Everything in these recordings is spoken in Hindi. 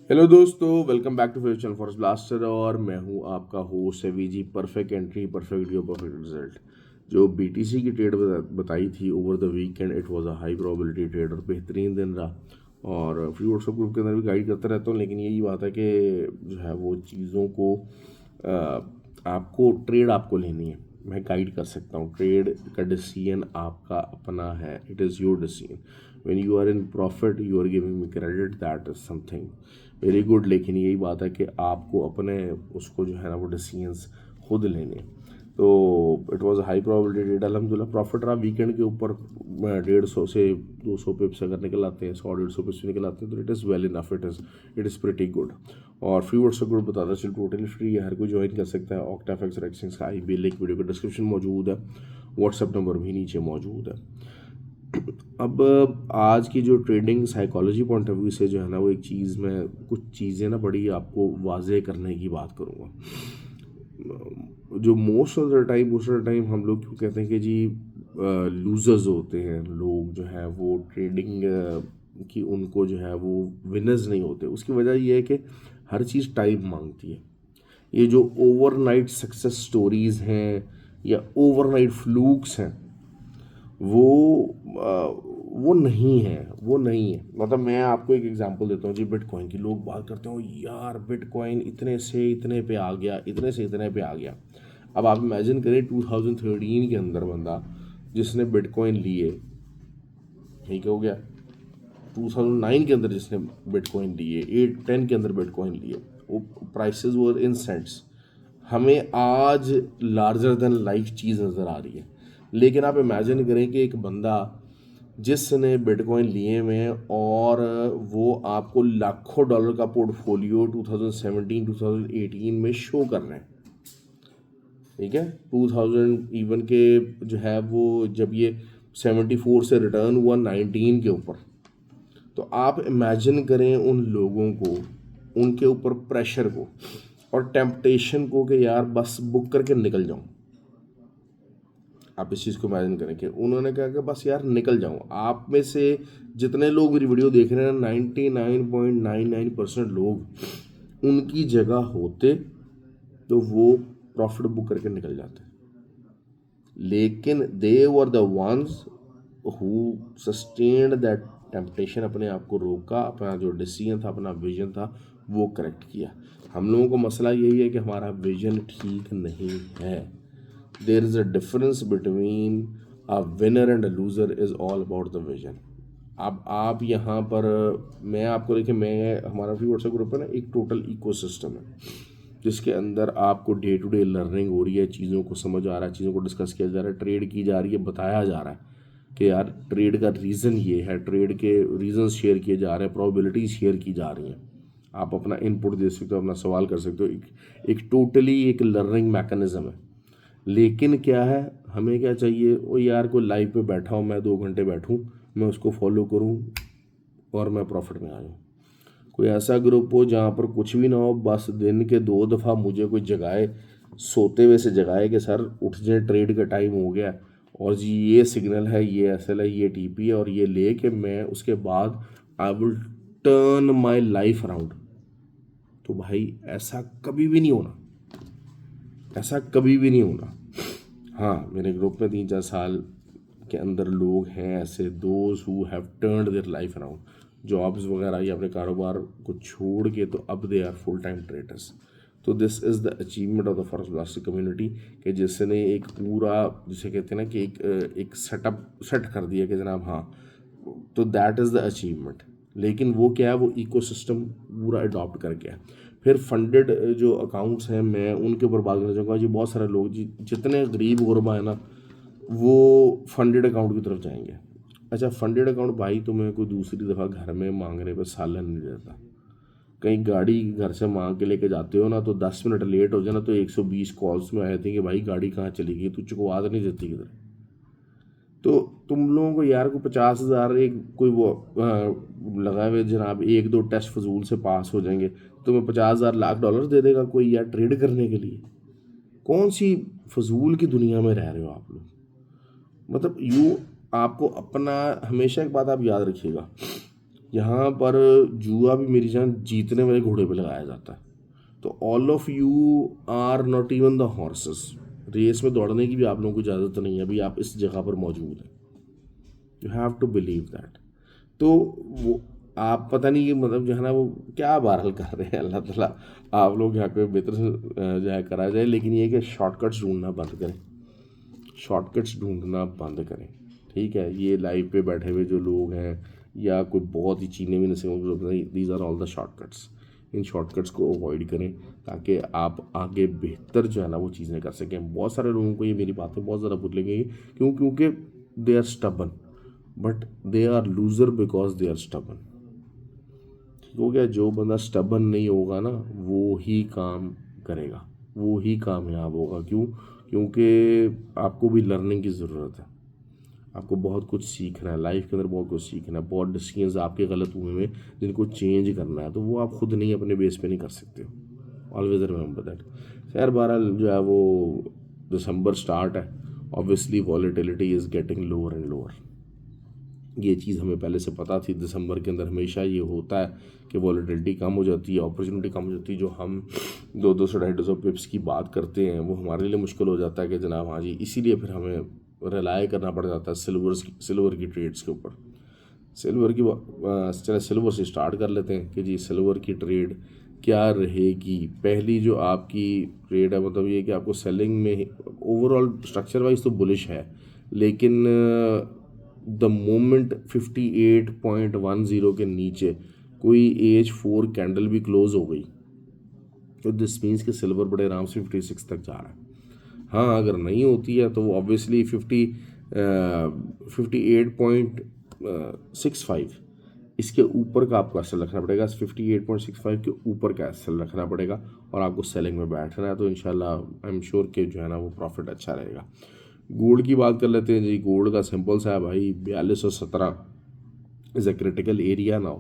हेलो दोस्तों, welcome back to future forest blaster. और मैं हूं आपका host AV ji. Perfect entry, perfect video, perfect result. जो बीटीसी की ट्रेड बताई थी over the weekend, it was a high probability trade और बेहतरीन दिन रहा। और फ्री व्हाट्सएप ग्रुप के अंदर भी गाइड करता रहता हूँ, लेकिन यही बात है कि जो है वो चीज़ों को आपको ट्रेड आपको लेनी है। मैं गाइड कर सकता हूँ, ट्रेड का डिसीजन आपका अपना है। It is your decision. When you are in profit you are giving me credit, that is something very good. लेकिन यही बात है कि आपको अपने उसको जो है ना वो डिसीजंस खुद लेने। तो it was high probability trade, अलहमदिल्ला प्रॉफिट रहा। वीकेंड के ऊपर 150 से 200 पिप्स अगर निकल आते हैं, 100-150 पिप्स निकल आते हैं, तो it is well enough, it is pretty good. और फ्री व्हाट्सएप ग्रुप बताता चल टोटली फ्री है, हर कोई ज्वाइन कर सकता है। ऑक्टाफेक्स और एक्सचेंज का IB लिंक वीडियो का डिस्क्रिप्शन मौजूद है, व्हाट्सएप नंबर भी नीचे मौजूद है। अब आज की जो trading psychology point of view से जो है ना वो एक चीज़ में कुछ चीज़ें ना बड़ी आपको वाजे करने की बात करूँगा। जो मोस्ट ऑफ द टाइम हम लोग क्यों कहते हैं कि जी लूजर्स होते हैं लोग, जो है वो ट्रेडिंग की उनको जो है वो विनर्स नहीं होते। उसकी वजह ये है कि हर चीज़ टाइम मांगती है। ये जो ओवरनाइट सक्सेस स्टोरीज़ हैं या ओवरनाइट फ्लूक्स हैं, वो नहीं है। मतलब मैं आपको एक एग्जांपल देता हूँ जी। बिटकॉइन की लोग बात करते हो, यार बिटकॉइन इतने से इतने पे आ गया, इतने से इतने पे आ गया। अब आप इमेजिन करें 2013 के अंदर बंदा जिसने बिटकॉइन लिए, ठीक हो गया, 2009 के अंदर जिसने बिटकॉइन लिए, 8-10 के अंदर बिटकॉइन लिए, वो प्राइसेस वर इन सेंट्स। हमें आज लार्जर देन लाइफ चीज़ नज़र आ रही है। लेकिन आप इमेजिन करें कि एक बंदा जिसने बिटकॉइन लिए हुए हैं और वो आपको लाखों डॉलर का पोर्टफोलियो 2017-2018 में शो कर रहे हैं, ठीक है। 2000 इवन के जो है वो जब ये 74 से रिटर्न हुआ 19 के ऊपर, तो आप इमेजिन करें उन लोगों को, उनके ऊपर प्रेशर को और टेम्पटेशन को कि यार बस बुक करके निकल जाऊं। आप इस चीज़ को इमेजिन करें कि उन्होंने कहा कि बस यार निकल जाऊं। आप में से जितने लोग मेरी वीडियो देख रहे हैं, 99.99% लोग उनकी जगह होते तो वो प्रॉफिट बुक करके निकल जाते। लेकिन they were the ones who sustained that temptation, अपने आप को रोका, अपना जो डिसीजन था, अपना विजन था, वो करेक्ट किया। हम लोगों को मसला यही है कि हमारा विजन ठीक नहीं है। There is a difference between a winner and a loser, is all about the vision. अब आप यहाँ पर, मैं आपको देखिए, मैं हमारा फ्री व्हाट्सएप ग्रुप है ना, एक टोटल इकोसिस्टम है जिसके अंदर आपको डे टू डे लर्निंग हो रही है, चीज़ों को समझ आ रहा है, चीज़ों को डिस्कस किया जा रहा है, ट्रेड की जा रही है, बताया जा रहा है कि यार ट्रेड का रीज़न ये है, ट्रेड के रीजन शेयर किए जा रहे हैं, प्रोबेबिलिटी शेयर की जा रही हैं। आप अपना इनपुट दे सकते हो, अपना सवाल कर सकते हो। एक टोटली एक लर्निंग मैकेनिज्म है। लेकिन क्या है, हमें क्या चाहिए, वो यार कोई लाइव पे बैठा हूँ, मैं 2 घंटे बैठूँ, मैं उसको फॉलो करूँ और मैं प्रॉफिट में आ जाऊँ। कोई ऐसा ग्रुप हो जहाँ पर कुछ भी ना हो, बस दिन के 2 दफ़ा मुझे कोई जगाए, सोते हुए से जगाए कि सर उठ जाए, ट्रेड का टाइम हो गया और जी ये सिग्नल है, ये SL है, ये TP है, और ये ले के मैं उसके बाद I will turn my life around. तो भाई ऐसा कभी भी नहीं होना, ऐसा कभी भी नहीं होना। हाँ, मेरे ग्रुप में 3-4 साल के अंदर लोग हैं ऐसे, those who have turned their life around, jobs वगैरह या अपने कारोबार को छोड़ के, तो अब they are full time traders. तो this is the achievement of the forest blaster community कि जिसने एक पूरा, जिसे कहते हैं ना कि एक सेटअप सेट कर दिया कि जनाब हाँ, तो दैट इज़ द अचीवमेंट। लेकिन वो क्या है, वो इकोसिस्टम पूरा अडॉप्ट करके है। फिर फंडेड जो अकाउंट्स हैं, मैं उनके ऊपर बात करना चाहूँगा जी। बहुत सारे लोग जी, जितने गरीब गुरबा है ना, वो फंडेड अकाउंट की तरफ जाएंगे। अच्छा, फंडेड अकाउंट भाई तुम्हें कोई दूसरी दफ़ा घर में मांगने पे सालन नहीं देता। कहीं गाड़ी घर से मांग के लेके जाते हो ना, तो 10 मिनट लेट हो जाए ना तो 120 कॉल्स में आए थे कि भाई गाड़ी कहाँ चली गई, तू चुकवा तो नहीं देती किधर। तो तुम लोगों को यार को 50,000 एक कोई वो लगाए हुए, जनाब 1-2 टेस्ट फजूल से पास हो जाएंगे, तुम्हें 50,000 लाख डॉलर दे देगा कोई यार ट्रेड करने के लिए? कौन सी फजूल की दुनिया में रह रहे हो आप लोग? मतलब आपको अपना, हमेशा एक बात आप याद रखिएगा, यहाँ पर जुआ भी मेरी जान जीतने वाले घोड़े पे लगाया जाता है। तो all of you are not even the horses. Race में दौड़ने की भी आप लोगों को इजाज़त नहीं है, अभी आप इस जगह पर मौजूद हैं। You have to believe that. तो वो आप पता नहीं कि मतलब जो है ना वो क्या बहरहाल कर रहे हैं, अल्लाह ताला आप लोग यहाँ पे बेहतर से जो है करा जाए, लेकिन ये कि शॉर्टकट्स ढूंढना बंद करें, शॉर्टकट्स ढूंढना बंद करें। ठीक है, ये लाइव पे बैठे हुए जो लोग हैं या कोई बहुत ही चीने में नशे, these are all the shortcuts. इन शॉर्टकट्स को अवॉइड करें ताकि आप आगे बेहतर जो है ना वो चीज़ें कर सकें। बहुत सारे लोगों को ये मेरी बातें बहुत ज़्यादा बुरी लगेंगी, क्योंकि they are stubborn, but they are loser because they are stubborn. ठीक हो गया। जो बंदा स्टबन नहीं होगा ना वो ही काम करेगा, वो ही कामयाब होगा। क्यों? क्योंकि आपको भी लर्निंग की ज़रूरत है, आपको बहुत कुछ सीखना है लाइफ के अंदर, बहुत कुछ सीखना है। बहुत डिसीजंस आपके गलत हुए हैं जिनको चेंज करना है, तो वो आप खुद नहीं अपने बेस पे नहीं कर सकते हो। Always remember that. खैर बहरहाल जो है वो दिसंबर स्टार्ट है, obviously volatility is getting lower and lower. ये चीज़ हमें पहले से पता थी। दिसंबर के अंदर हमेशा ये होता है कि वॉलेटिलिटी कम हो जाती है, अपॉर्चुनिटी कम हो जाती है। जो हम 200 250 पिप्स की बात करते हैं वो हमारे लिए मुश्किल हो जाता है कि जनाब हाँ जी, इसीलिए फिर हमें रिलाय करना पड़ जाता है सिल्वर की ट्रेड्स के ऊपर। चलो सिल्वर से स्टार्ट कर लेते हैं कि जी सिल्वर की ट्रेड क्या रहेगी। पहली जो आपकी ट्रेड है मतलब ये कि आपको सेलिंग में ओवरऑल स्ट्रक्चर वाइज तो बुलिश है, लेकिन द मोमेंट 58.10 के नीचे कोई AH4 कैंडल भी क्लोज हो गई तो दिस मीन्स कि सिल्वर बड़े आराम से 56 तक जा रहा है। हाँ, अगर नहीं होती है तो वो ऑब्वियसली 58.65 इसके ऊपर का आपको एसल रखना पड़ेगा। 58.65 के ऊपर का एसल रखना पड़ेगा और आपको सेलिंग में बैठना है, तो इंशाल्लाह आई एम श्योर कि जो है ना वो प्रॉफिट अच्छा रहेगा। गोल्ड की बात कर लेते हैं जी। गोल्ड का सिंपल सा है भाई, 4217 is a critical area now.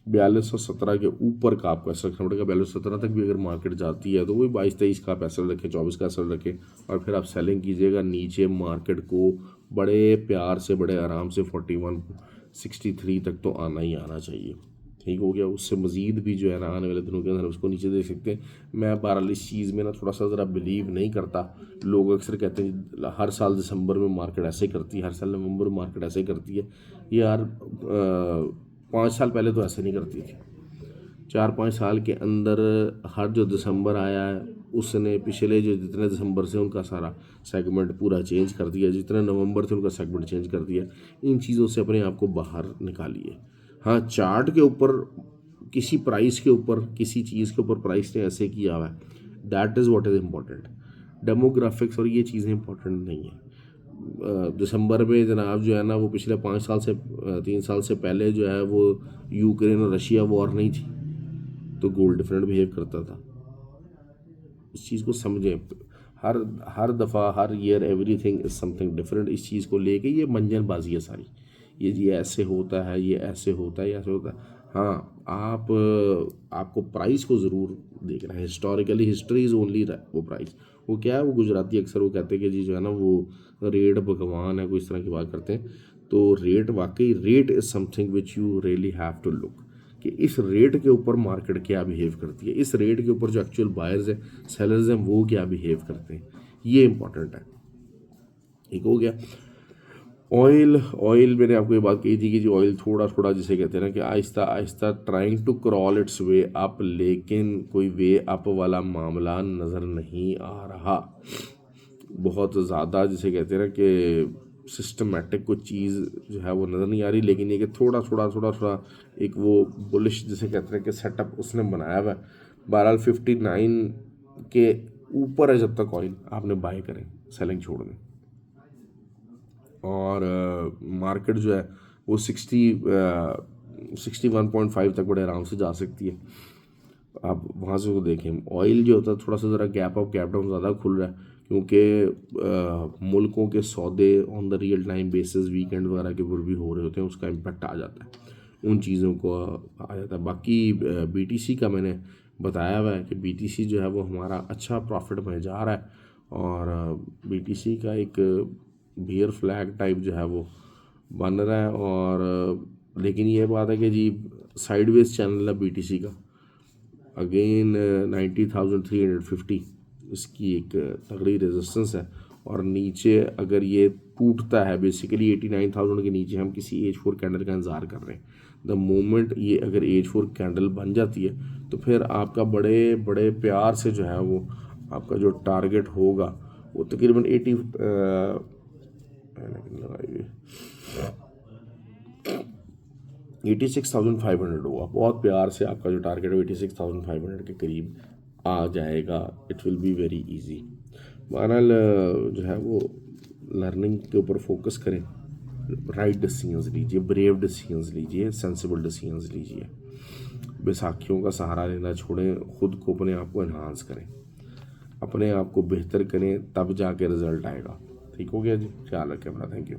4217 के ऊपर का आपको असर रखना पड़ेगा। 4217 तक भी अगर मार्केट जाती है तो वही 22-23 का आप असर रखें, 24 का असर रखें और फिर आप सेलिंग कीजिएगा। नीचे मार्केट को बड़े प्यार से बड़े आराम से 4163 तक तो आना ही आना चाहिए। ठीक हो गया। उससे मज़ीद भी जो है ना आने वाले दिनों के अंदर उसको नीचे देख सकते हैं। मैं बहरहाल इस चीज़ में ना थोड़ा सा ज़रा बिलीव नहीं करता। लोग अक्सर कहते हैं हर साल दिसंबर में मार्केट ऐसे करती है, हर साल नवंबर में मार्केट ऐसे करती है। यार 5 साल पहले तो ऐसे नहीं करती थी। 4-5 साल के अंदर हर जो दिसंबर आया है उसने पिछले जो जितने दिसंबर से उनका सारा सेगमेंट पूरा चेंज कर दिया, जितने नवंबर थे उनका सेगमेंट चेंज कर दिया। इन चीज़ों से अपने आप को बाहर निकालिए। हाँ, चार्ट के ऊपर किसी प्राइस के ऊपर किसी चीज़ के ऊपर प्राइस ने ऐसे किया हुआ है, that is what is important. Demographics और ये चीज़ें इंपॉर्टेंट नहीं है। दिसंबर में जनाब जो है ना वो पिछले 5 साल से 3 साल से पहले जो है वो यूक्रेन और रशिया वॉर नहीं थी तो गोल्ड डिफरेंट बिहेव करता था। इस चीज़ को समझें। हर हर दफ़ा हर year everything is something different. इस चीज़ को लेके ये मंजनबाजी है सारी। ये ऐसे होता है, ये ऐसे होता है, ये ऐसे होता है। हाँ, आपको प्राइस को ज़रूर देखना है। हिस्टोरिकली हिस्ट्री इज़ ओनली वो प्राइस। वो क्या है, वो गुजराती अक्सर वो कहते हैं कि जी जो है ना वो रेट भगवान है, कोई इस तरह की बात करते हैं। तो रेट वाकई rate is something which you really have to look कि इस रेट के ऊपर मार्केट क्या बिहेव करती है, इस रेट के ऊपर जो एक्चुअल बायर्स हैं सेलर्स हैं वो क्या बिहेव करते हैं, ये इंपॉर्टेंट है। ठीक हो गया। ऑयल मैंने आपको ये बात कही थी कि जो ऑयल थोड़ा थोड़ा जिसे कहते हैं ना कि आहिस्ता आहिस्ता trying to crawl its way up, लेकिन कोई वे अप वाला मामला नज़र नहीं आ रहा। बहुत ज़्यादा जिसे कहते हैं ना कि सिस्टमेटिक कोई चीज़ जो है वो नज़र नहीं आ रही, लेकिन ये कि थोड़ा थोड़ा एक वो बुलिश जिसे कहते हैं कि सेटअप उसने बनाया हुआ है। बहरहाल 59 के ऊपर है जब तक ऑयल आपने बाय करें, सेलिंग छोड़ दें। और मार्केट जो है वो 61.5 तक बड़े आराम से जा सकती है। आप वहाँ से वो देखें। ऑयल जो होता है थोड़ा सा ज़रा गैप अप गैप डाउन ज़्यादा खुल रहा है क्योंकि मुल्कों के सौदे on the real time basis weekend वगैरह के ऊपर भी हो रहे होते हैं, उसका इम्पेक्ट आ जाता है, उन चीज़ों को आ जाता है। बाकी BTC का मैंने बताया हुआ है कि BTC जो है वो हमारा अच्छा प्रॉफिट में जा रहा है और BTC का एक बियर फ्लैग टाइप जो है वो बन रहा है और लेकिन ये बात है कि जी साइडवेज चैनल है BTC का, अगेन 90,350 इसकी एक तगड़ी रेजिस्टेंस है, और नीचे अगर ये टूटता है बेसिकली 89,000 के नीचे हम किसी H4 कैंडल का इंतज़ार कर रहे हैं। द मोमेंट ये अगर H4 कैंडल बन जाती है तो फिर आपका बड़े बड़े प्यार से जो है वो आपका जो टारगेट होगा वो तकरीबन 86,500 होगा। बहुत प्यार से आपका जो टारगेट है 86,500 के करीब आ जाएगा। It will be very easy. बहरहाल जो है वो लर्निंग के ऊपर फोकस करें, राइट डिसीजंस लीजिए, ब्रेव डिसीजंस लीजिए, सेंसिबल डिसीजंस लीजिए, बैसाखियों का सहारा लेना छोड़ें, खुद को अपने आप को एनहांस करें, अपने आप को बेहतर करें, तब जाके रिजल्ट आएगा। ठीक हो गया जी, ख्याल रखें अपना। Thank you.